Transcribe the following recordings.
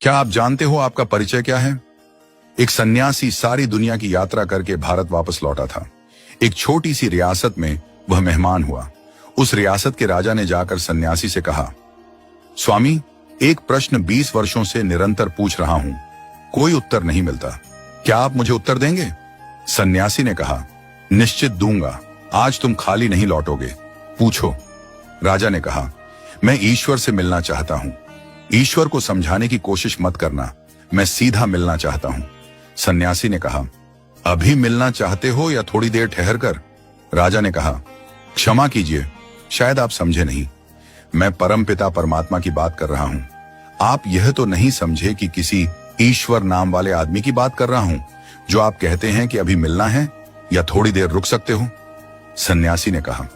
क्या आप जानते हो आपका परिचय क्या है? एक सन्यासी सारी दुनिया की यात्रा करके भारत वापस लौटा था। एक छोटी सी रियासत में वह मेहमान हुआ। उस रियासत के राजा ने जाकर सन्यासी से कहा, स्वामी, एक प्रश्न 20 वर्षों से निरंतर पूछ रहा हूं, कोई उत्तर नहीं मिलता। क्या आप मुझे उत्तर देंगे? सन्यासी ने कहा, निश्चित दूंगा। आज तुम खाली नहीं लौटोगे, पूछो। राजा ने कहा, मैं ईश्वर से मिलना चाहता हूं। ईश्वर को समझाने की कोशिश मत करना, मैं सीधा मिलना चाहता हूं। सन्यासी ने कहा, अभी मिलना चाहते हो या थोड़ी देर ठहर कर? राजा ने कहा, क्षमा कीजिए, शायद आप समझे नहीं। मैं परमपिता परमात्मा की बात कर रहा हूं। आप यह तो नहीं समझे कि किसी ईश्वर नाम वाले आदमी की बात कर रहा हूं, जो आप कहते हैं कि अभी मिलना है या थोड़ी देर रुक सकते हो? सन्यासी ने कहा,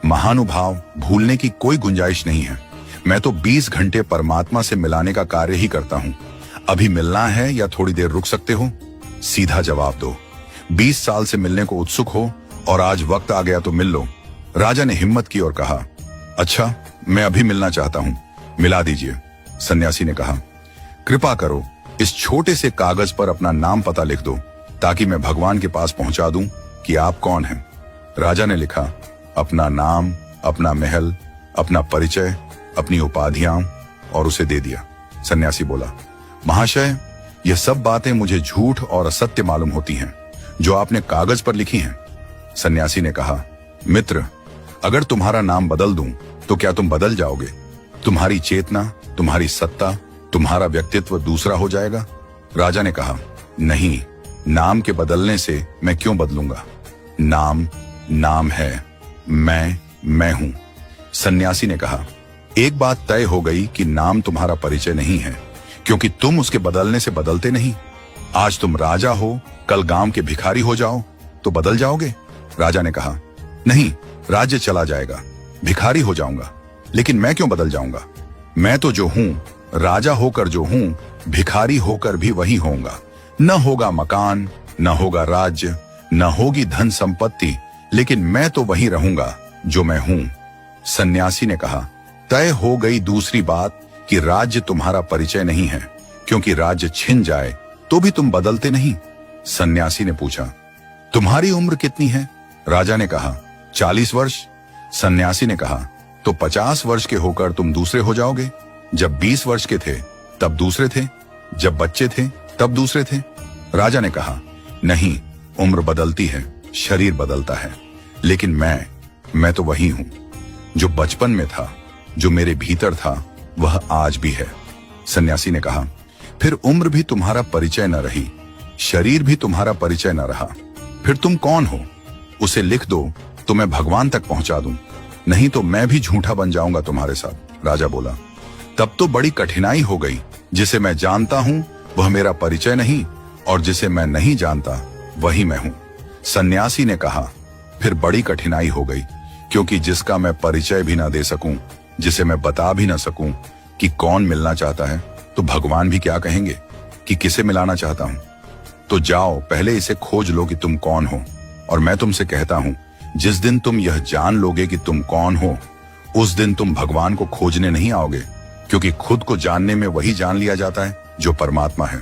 महानुभाव, भूलने की कोई गुंजाइश नहीं है। मैं तो 20 घंटे परमात्मा से मिलाने का कार्य ही करता हूं। अभी मिलना है या थोड़ी देर रुक सकते हो? सीधा जवाब दो। 20 साल से मिलने को उत्सुक हो और आज वक्त आ गया तो मिल लो। राजा ने हिम्मत की और कहा, अच्छा, मैं अभी मिलना चाहता हूं, मिला दीजिए। सन्यासी ने कहा, कृपा करो, इस छोटे से कागज पर अपना नाम पता लिख दो, ताकि मैं भगवान के पास पहुंचा दूं कि आप कौन हैं। राजा ने लिखा, अपना नाम, अपना महल, अपना परिचय, अपनी उपाधियां, और उसे दे दिया। सन्यासी बोला, महाशय, यह सब बातें मुझे झूठ और असत्य मालूम होती हैं, जो आपने कागज पर लिखी हैं। सन्यासी ने कहा, मित्र, अगर तुम्हारा नाम बदल दूं तो क्या तुम बदल जाओगे? तुम्हारी चेतना, तुम्हारी सत्ता, तुम्हारा व्यक्तित्व दूसरा हो जाएगा? राजा ने कहा, नहीं, नाम के बदलने से मैं क्यों बदलूंगा? नाम नाम है, मैं हूं। सन्यासी ने कहा, एक बात तय हो गई कि नाम तुम्हारा परिचय नहीं है, क्योंकि तुम उसके बदलने से बदलते नहीं। आज तुम राजा हो, कल गांव के भिखारी हो जाओ तो बदल जाओगे? राजा ने कहा, नहीं, राज्य चला जाएगा, भिखारी हो जाऊंगा, लेकिन मैं क्यों बदल जाऊंगा? मैं तो जो हूं, राजा होकर जो हूं, भिखारी होकर भी वही होऊंगा। न होगा मकान, न होगा राज्य, न होगी धन संपत्ति, लेकिन मैं तो वही रहूंगा जो मैं हूं। सन्यासी ने कहा, तय हो गई दूसरी बात कि राज्य तुम्हारा परिचय नहीं है, क्योंकि राज्य छिन जाए तो भी तुम बदलते नहीं। सन्यासी ने पूछा, तुम्हारी उम्र कितनी है? राजा ने कहा, 40 वर्ष। सन्यासी ने कहा, तो 50 वर्ष के होकर तुम दूसरे हो जाओगे। जब 20 वर्ष के थे तब दूसरे थे, जब बच्चे थे तब दूसरे थे। राजा ने कहा, नहीं, उम्र बदलती है, शरीर बदलता है, लेकिन मैं तो वही हूं जो बचपन में था, जो मेरे भीतर था, वह आज भी है। सन्यासी ने कहा, फिर उम्र भी तुम्हारा परिचय न रही, शरीर भी तुम्हारा परिचय न रहा, फिर तुम कौन हो? उसे लिख दो तो मैं भगवान तक पहुंचा दूं, नहीं तो मैं भी झूठा बन जाऊंगा तुम्हारे साथ। राजा बोला, तब तो बड़ी कठिनाई हो गई। जिसे मैं जानता हूं वह मेरा परिचय नहीं, और जिसे मैं नहीं जानता वही मैं हूं। सन्यासी ने कहा, फिर बड़ी कठिनाई हो गई, क्योंकि जिसका मैं परिचय भी ना दे सकूं, जिसे मैं बता भी ना सकूं कि कौन मिलना चाहता है, तो भगवान भी क्या कहेंगे कि किसे मिलाना चाहता हूं? तो जाओ, पहले इसे खोज लो कि तुम कौन हो। और मैं तुमसे कहता हूं, जिस दिन तुम यह जान लोगे कि तुम कौन हो, उस दिन तुम भगवान को खोजने नहीं आओगे, क्योंकि खुद को जानने में वही जान लिया जाता है जो परमात्मा है।